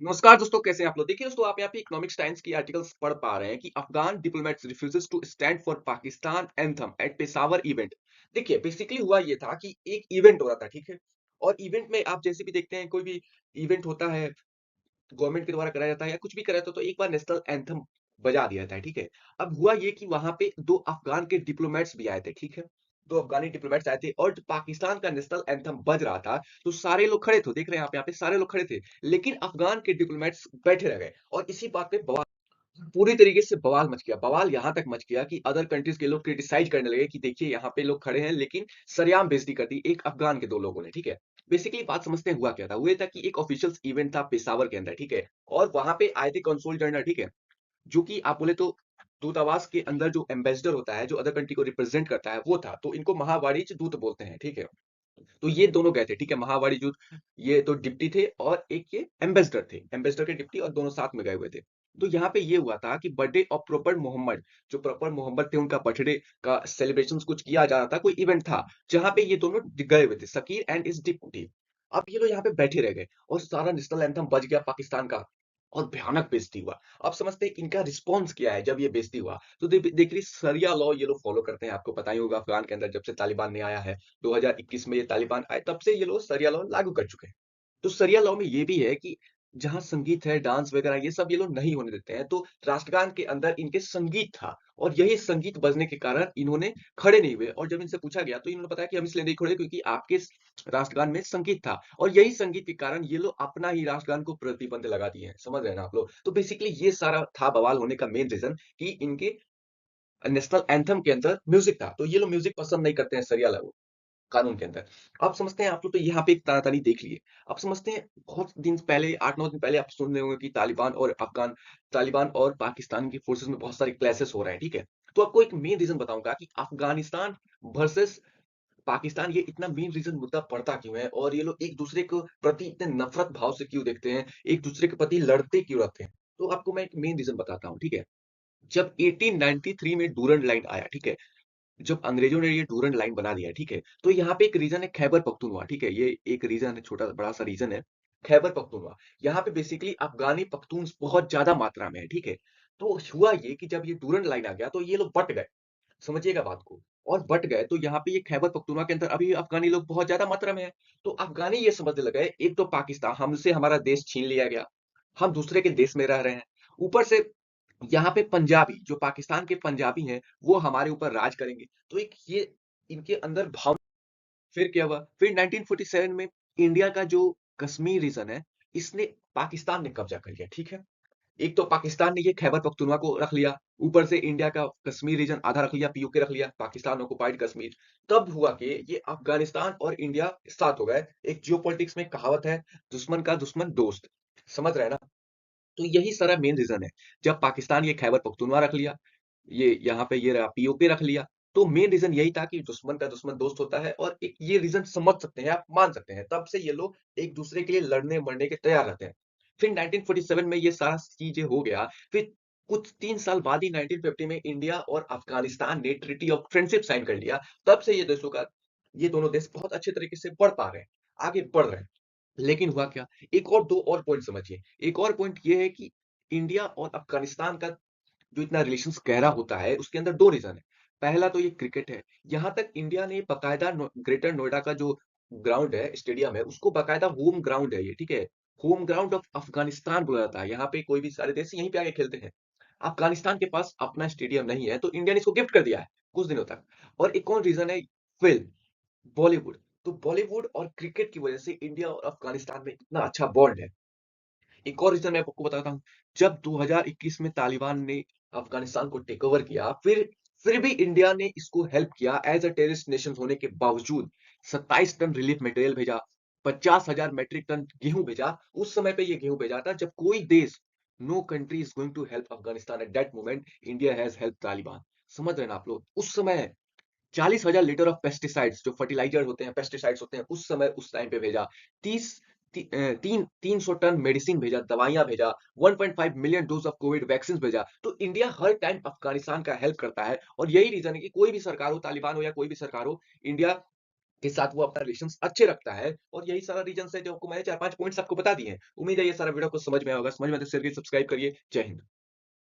नमस्कार दोस्तों, कैसे हैं आप लोग? देखिए दोस्तों, आप यहाँ पे इकोनॉमिक्स टाइम्स की आर्टिकल्स पढ़ पा रहे हैं कि Afghan diplomats refuses to stand for Pakistan anthem at Peshawar event. देखिए बेसिकली हुआ ये था कि एक इवेंट हो रहा था, ठीक है? और इवेंट में आप जैसे भी देखते हैं, कोई भी इवेंट होता है, गवर्नमेंट के द्वारा कराया जाता है या कुछ भी कराया जाता है, तो एक बार नेशनल एंथम बजा दिया जाता है, ठीक है? अब हुआ ये कि वहां पे दो अफगान के डिप्लोमेट्स भी आए थे, ठीक है? दो अफगानी डिप्लोमेट्स आए थे और जो पाकिस्तान का नेशनल एंथम बज रहा था, तो सारे लोग खड़े थे, देख रहे हैं आप यहाँ पे सारे लोग खड़े थे, लेकिन अफगान के डिप्लोमेट्स बैठे रह गए और इसी बात पे पूरी तरीके से बवाल मच गया। बवाल यहाँ तक मच गया कि अदर कंट्रीज के लोग क्रिटिसाइज करने लगे कि देखिए यहाँ पे लोग खड़े हैं, लेकिन सरेआम बेइज्जती कर दी एक अफगान के दो लोगों ने, ठीक है? बेसिकली बात समझते हैं हुआ क्या था। हुआ ये था कि एक ऑफिशियल इवेंट था पेशावर के अंदर, ठीक है? और वहां पे आए थे कंसोल जनरल, ठीक है? जो कि आप बोले तो दूतावास के अंदर जो एम्बेसडर होता है, जो अदर कंट्री को रिप्रेजेंट करता है, वो था। तो इनको महावाणिज्य दूत बोलते हैं, ठीक है? तो ये दोनों गए थे, ठीक है? महावाणिज्य दूत, ये तो डिप्टी थे और एक ये एम्बेसडर थे, एम्बेसडर के डिप्टी, और दोनों साथ में गए हुए थे। तो यहाँ पे ये हुआ था कि बर्थडे ऑफ प्रॉपर मोहम्मद, जो प्रॉपर मोहम्मद थे, उनका बर्थडे का सेलिब्रेशन कुछ किया जा रहा था, कोई इवेंट था, जहाँ पे ये दोनों गए हुए थे, शकीर एंड इस डिप्टी। अब ये लोग यहाँ पे बैठे रह गए और सारा नेशनल एंथम बज गया पाकिस्तान का और भयानक बेइज्जती हुआ। अब समझते हैं इनका रिस्पॉन्स क्या है जब ये बेइज्जती हुआ। तो देख रही सरिया लॉ ये लोग फॉलो करते हैं, आपको पता ही होगा अफगान के अंदर जब से तालिबान ने आया है, 2021 में ये तालिबान आए, तब से ये लोग सरिया लॉ लागू कर चुके हैं। तो सरिया लॉ में ये भी है कि जहाँ संगीत है, डांस वगैरह, ये सब ये लोग नहीं होने देते हैं। तो राष्ट्रगान के अंदर इनके संगीत था और यही संगीत बजने के कारण इन्होंने खड़े नहीं हुए, और जब इनसे पूछा गया तो इन्होंने बताया कि हम इसलिए नहीं खड़े क्योंकि आपके राष्ट्रगान में संगीत था, और यही संगीत के कारण ये लोग अपना ही राष्ट्रगान को प्रतिबंध लगा दिए हैं। समझ रहे हैं ना आप लोग? तो बेसिकली ये सारा था बवाल होने का मेन रीजन कि इनके नेशनल एंथम के अंदर म्यूजिक था, तो ये लोग म्यूजिक पसंद नहीं करते हैं सरिया कानून के अंदर। अब समझते हैं आप लोग, तो यहाँ पे एक तानातनी देख लिए। अब समझते हैं बहुत दिन पहले, 8-9 दिन पहले आप सुन रहे होंगे कि तालिबान और पाकिस्तान की फोर्सेस में बहुत सारे क्लैशेस हो रहे हैं, ठीक है? तो आपको एक मेन रीजन बताऊंगा कि अफगानिस्तान वर्सेस पाकिस्तान, ये इतना मेन रीजन मुद्दा पड़ता क्यों है और ये लोग एक दूसरे को प्रति इतने नफरत भाव से क्यों देखते हैं, एक दूसरे के प्रति लड़ते क्यों रहते हैं। तो आपको मैं एक मेन रीजन बताता हूँ, ठीक है? जब 1893 में डूरंड लाइन आया, ठीक है? जब अंग्रेजों ने ये डूरंड लाइन बना दिया, ठीक है? तो यहाँ पे एक रीजन है खैबर पख्तूनख्वा, ठीक है? ये एक रीजन है, छोटा बड़ा सा रीजन है, खैबर पख्तूनख्वा। यहाँ पे बेसिकली अफगानी पख्तून बहुत ज्यादा मात्रा में है, ठीक है? तो हुआ ये कि जब ये डूरंड लाइन आ गया तो ये लोग बट गए, समझिएगा बात को, और बट गए तो यहाँ पे ये खैबर पख्तूनख्वा के अंदर अभी अफगानी लोग बहुत ज्यादा मात्रा में है। तो अफगानी ये समझने लगे, एक तो पाकिस्तान हमसे हमारा देश छीन लिया गया, हम दूसरे के देश में रह रहे हैं, ऊपर से यहाँ पे पंजाबी, जो पाकिस्तान के पंजाबी हैं, वो हमारे ऊपर राज करेंगे। तो एक ये इनके अंदर भाव। फिर क्या हुआ? फिर 1947 में इंडिया का जो कश्मीर रीजन है, इसने पाकिस्तान ने कब्जा कर लिया, ठीक है? एक तो पाकिस्तान ने ये खैबर पख्तूनख्वा को रख लिया, ऊपर से इंडिया का कश्मीर रीजन आधा रख लिया, पीओके रख लिया, पाकिस्तान ऑक्युपाइड कश्मीर। तब हुआ कि ये अफगानिस्तान और इंडिया साथ हो गए। एक जियोपॉलिटिक्स में कहावत है, दुश्मन का दुश्मन दोस्त। समझ रहे हैं ना? तो यही सारा मेन रीजन है। जब पाकिस्तान ये खैबर पख्तूनख्वा रख लिया, ये यहाँ पे ये रहा पीओके रख लिया, तो मेन रीजन यही था कि दुश्मन का दुश्मन दोस्त होता है, और एक ये रीजन समझ सकते हैं, आप मान सकते हैं, तब से ये लोग एक दूसरे के लिए लड़ने मरने के तैयार रहते हैं। फिर 1947 में ये सारा चीजें हो गया। फिर कुछ 3 साल बाद ही 1950 में इंडिया और अफगानिस्तान ने ट्रीटी ऑफ फ्रेंडशिप साइन कर लिया। तब से ये देशों का, ये दोनों देश बहुत अच्छे तरीके से बढ़ पा रहे हैं, आगे बढ़ रहे हैं। लेकिन हुआ क्या? एक और दो और पॉइंट समझिए। एक और पॉइंट ये है कि इंडिया और अफगानिस्तान का जो इतना रिलेशन गहरा होता है, उसके अंदर दो रीजन है। पहला तो ये क्रिकेट है। यहाँ तक इंडिया ने बाकायदा ग्रेटर नोएडा का जो ग्राउंड है, स्टेडियम है, उसको बाकायदा होम ग्राउंड है ये, ठीक है? होम ग्राउंड ऑफ अफगानिस्तान बोला जाता है। यहाँ पे कोई भी सारे देश यहीं पे आके खेलते हैं। अफगानिस्तान के पास अपना स्टेडियम नहीं है, तो इंडिया ने इसको गिफ्ट कर दिया है कुछ दिनों तक। और एक और रीजन है, फिल्म, बॉलीवुड। तो बॉलीवुड और क्रिकेट की वजह से इंडिया और अफगानिस्तान में इतना अच्छा बॉन्ड है। एक और रीजन मैं आपको बताता हूँ। जब 2021 में तालिबान ने अफगानिस्तान को टेक ओवर किया, फिर भी इंडिया ने इसको हेल्प किया एज अ टेररिस्ट नेशन होने के बावजूद। 27 टन रिलीफ मटेरियल भेजा, 50,000 मैट्रिक टन गेहूं भेजा। उस समय पे ये गेहूं भेजा था जब कोई देश, no country is going to help Afghanistan at that moment, India has help Taliban. समझ रहे हैं ना आप लोग? उस समय 40,000 लीटर ऑफ पेस्टिसाइड्स, जो फर्टिलाइजर होते हैं, पेस्टिसाइड्स होते हैं, उस समय उस टाइम पे भेजा। 300 टन मेडिसिन भेजा, दवाइयां भेजा, 1.5 million dose of Covid vaccine भेजा। तो इंडिया हर टाइम अफगानिस्तान का हेल्प करता है, और यही रीजन है कि कोई भी सरकार हो, तालिबान हो या कोई भी सरकार हो, इंडिया के साथ वो अपना रिलेशंस अच्छे रखता है और यही सारा रीज़न्स है जो आपको मैंने 4-5 पॉइंट्स आपको बता दिए हैं। उम्मीद है ये सारा वीडियो आपको समझ में आया होगा। समझ में आया तो शेयर करिए, सब्सक्राइब करिए। जय हिंद।